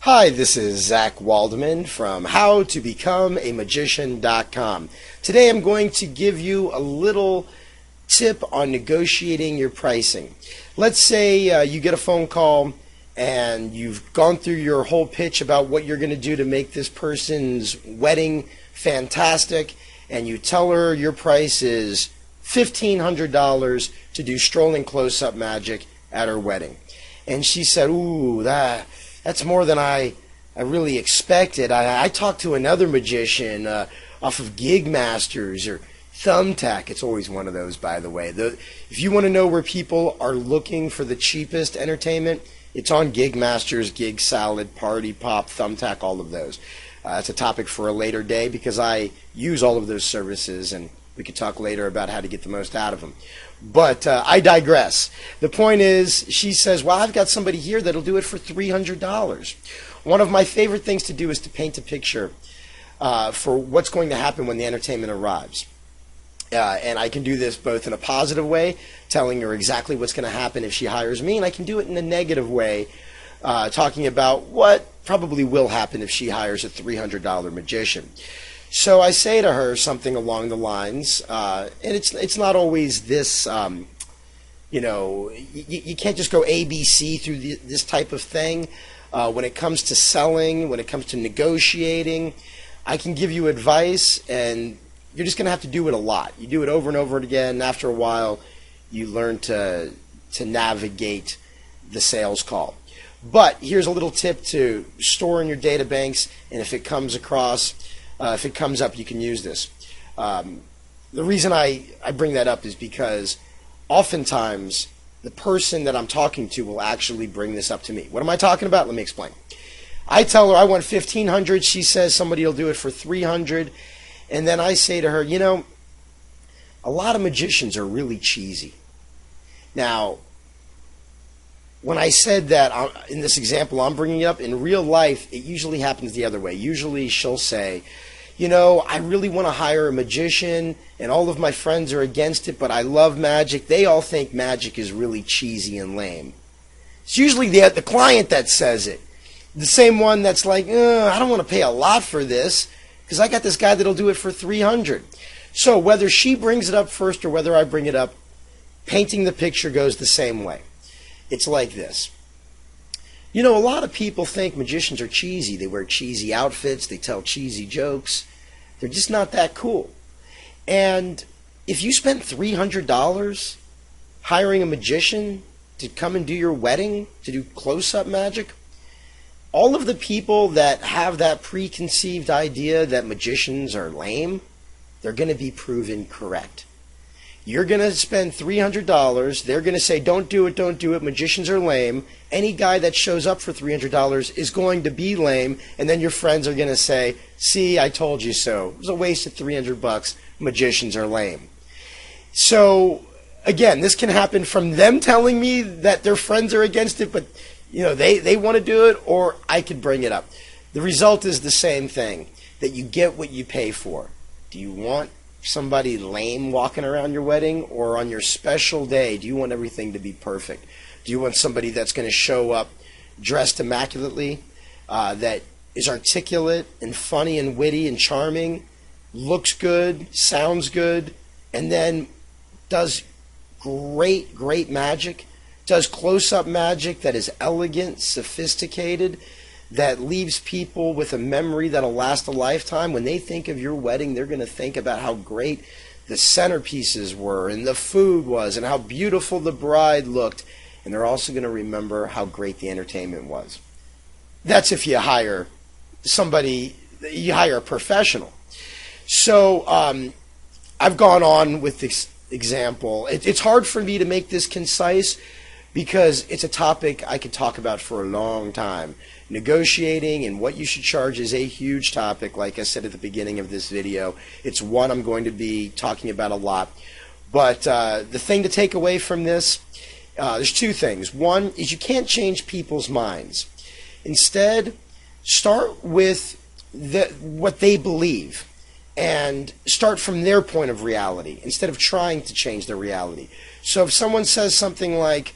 Hi, this is Zach Waldman from HowToBecomeAMagician.com. Today I'm going to give you a little tip on negotiating your pricing. Let's say you get a phone call and you've gone through your whole pitch about what you're going to do to make this person's wedding fantastic, and you tell her your price is $1,500 to do strolling close-up magic at her wedding. And she said, ooh, that's more than I really expected. I talked to another magician off of Gig Masters or Thumbtack. It's always one of those, by the way. If you want to know where people are looking for the cheapest entertainment, it's on Gig Masters, Gig Salad, Party Pop, Thumbtack, all of those. It's a topic for a later day because I use all of those services, and we could talk later about how to get the most out of them. But I digress. The point is, she says, well, I've got somebody here that'll do it for $300. One of my favorite things to do is to paint a picture for what's going to happen when the entertainment arrives. And I can do this both in a positive way, telling her exactly what's going to happen if she hires me, and I can do it in a negative way, talking about what probably will happen if she hires a $300 magician. So I say to her something along the lines, and it's not always this, you can't just go ABC through this type of thing. When it comes to selling, when it comes to negotiating, I can give you advice, and you're just going to have to do it a lot. You do it over and over again, and after a while, you learn to navigate the sales call. But here's a little tip to store in your data banks, and if it comes across, if it comes up, you can use this. The reason I bring that up is because oftentimes the person that I'm talking to will actually bring this up to me. What am I talking about? Let me explain. I tell her I want $1,500. She says somebody will do it for $300. And then I say to her, you know, a lot of magicians are really cheesy. Now, when I said that in this example I'm bringing up, in real life, it usually happens the other way. Usually she'll say, you know, I really want to hire a magician, and all of my friends are against it, but I love magic. They all think magic is really cheesy and lame. It's usually the client that says it. The same one that's like, I don't want to pay a lot for this because I got this guy that'll do it for $300. So whether she brings it up first or whether I bring it up, painting the picture goes the same way. It's like this. You know, a lot of people think magicians are cheesy. They wear cheesy outfits. They tell cheesy jokes. They're just not that cool. And if you spent $300 hiring a magician to come and do your wedding, to do close-up magic, all of the people that have that preconceived idea that magicians are lame, they're going to be proven correct. You're going to spend $300. They're going to say, don't do it, don't do it. Magicians are lame. Any guy that shows up for $300 is going to be lame. And then your friends are going to say, see, I told you so. It was a waste of $300. Magicians are lame. So, again, this can happen from them telling me that their friends are against it, but you know they want to do it, or I could bring it up. The result is the same thing, that you get what you pay for. Do you want somebody lame walking around your wedding, or on your special day, do you want everything to be perfect? Do you want somebody that's going to show up dressed immaculately, that is articulate and funny and witty and charming, looks good, sounds good, and then does great magic, does close-up magic that is elegant, sophisticated, that leaves people with a memory that'll last a lifetime? When they think of your wedding, they're going to think about how great the centerpieces were and the food was and how beautiful the bride looked. And they're also going to remember how great the entertainment was. That's if you hire somebody, you hire a professional. So I've gone on with this example. It's hard for me to make this concise because it's a topic I could talk about for a long time. Negotiating and what you should charge is a huge topic, like I said at the beginning of this video. It's one I'm going to be talking about a lot. But the thing to take away from this, there's two things. One is you can't change people's minds. Instead, start with what they believe and start from their point of reality instead of trying to change their reality. So if someone says something like,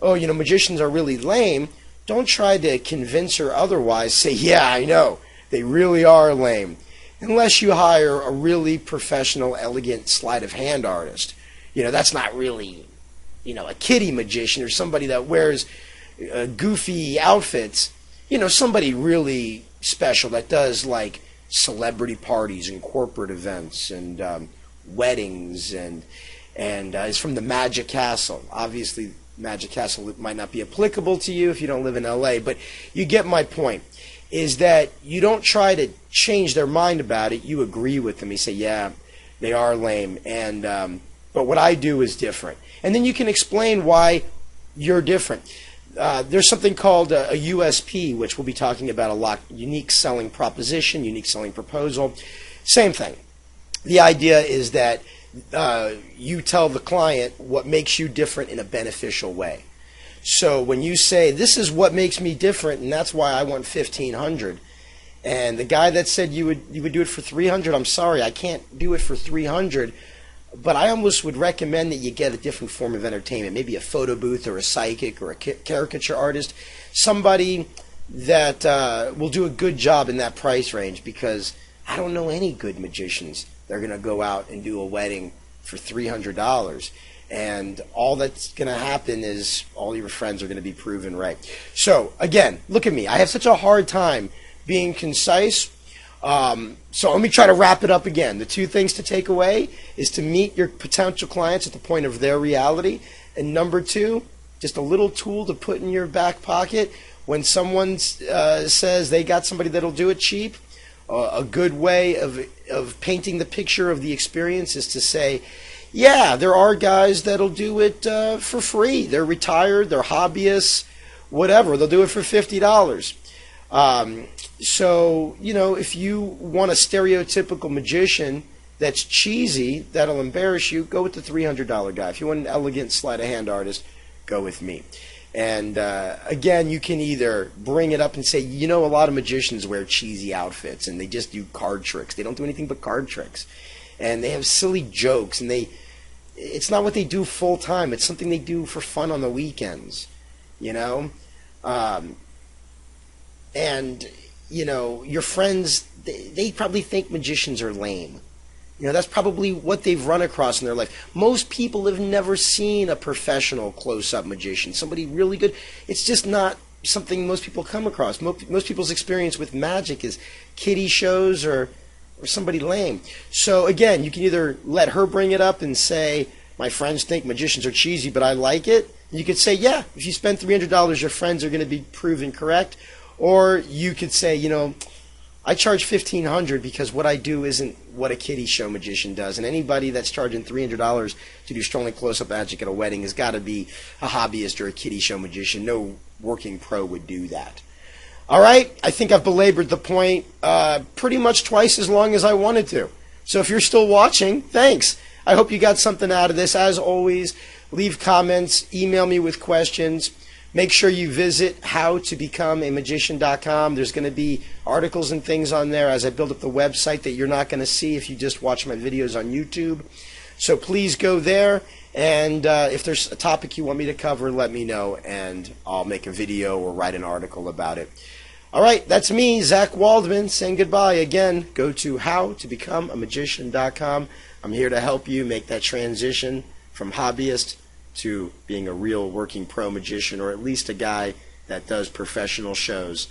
oh, you know, magicians are really lame, don't try to convince her otherwise. Say, yeah, I know, they really are lame. Unless you hire a really professional, elegant sleight of hand artist. That's not really, a kiddie magician or somebody that wears goofy outfits. Somebody really special that does like celebrity parties and corporate events and weddings and is from the Magic Castle. Obviously, Magic Castle might not be applicable to you if you don't live in LA, but you get my point. Is that you don't try to change their mind about it. You agree with them. You say, yeah, they are lame, but what I do is different. And then you can explain why you're different. There's something called a USP, which we'll be talking about a lot. Unique selling proposition, unique selling proposal. Same thing. The idea is that you tell the client what makes you different in a beneficial way. So when you say, this is what makes me different, and that's why I want $1,500, and the guy that said you would do it for $300, I'm sorry, I can't do it for $300, but I almost would recommend that you get a different form of entertainment, maybe a photo booth or a psychic or a caricature artist, somebody that will do a good job in that price range, because I don't know any good magicians that are going to go out and do a wedding for $300. And all that's going to happen is all your friends are going to be proven right. So, again, look at me. I have such a hard time being concise. So let me try to wrap it up again. The two things to take away is to meet your potential clients at the point of their reality. And number two, just a little tool to put in your back pocket. When someone says they got somebody that'll do it cheap, a good way of painting the picture of the experience is to say, yeah, there are guys that'll do it for free. They're retired, they're hobbyists, whatever. They'll do it for $50. So, if you want a stereotypical magician that's cheesy, that'll embarrass you, go with the $300 guy. If you want an elegant sleight of hand artist, go with me. And again, you can either bring it up and say, a lot of magicians wear cheesy outfits and they just do card tricks. They don't do anything but card tricks. And they have silly jokes, and it's not what they do full time. It's something they do for fun on the weekends, and your friends, they probably think magicians are lame. That's probably what they've run across in their life. Most people have never seen a professional close-up magician, somebody really good. It's just not something most people come across. Most people's experience with magic is kiddie shows or somebody lame. So again, you can either let her bring it up and say, my friends think magicians are cheesy, but I like it. You could say, yeah, if you spend $300, your friends are going to be proven correct. Or you could say, I charge $1,500 because what I do isn't what a kiddie show magician does. And anybody that's charging $300 to do strolling close-up magic at a wedding has got to be a hobbyist or a kiddie show magician. No working pro would do that. All right, I think I've belabored the point pretty much twice as long as I wanted to. So if you're still watching, thanks. I hope you got something out of this. As always, leave comments, email me with questions. Make sure you visit howtobecomeamagician.com. There's going to be articles and things on there as I build up the website that you're not going to see if you just watch my videos on YouTube. So please go there, and if there's a topic you want me to cover, let me know, and I'll make a video or write an article about it. All right, that's me, Zach Waldman, saying goodbye. Again, go to howtobecomeamagician.com. I'm here to help you make that transition from hobbyist to being a real working pro magician, or at least a guy that does professional shows,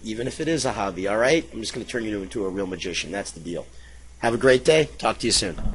even if it is a hobby. All right, I'm just going to turn you into a real magician. That's the deal. Have a great day. Talk to you soon.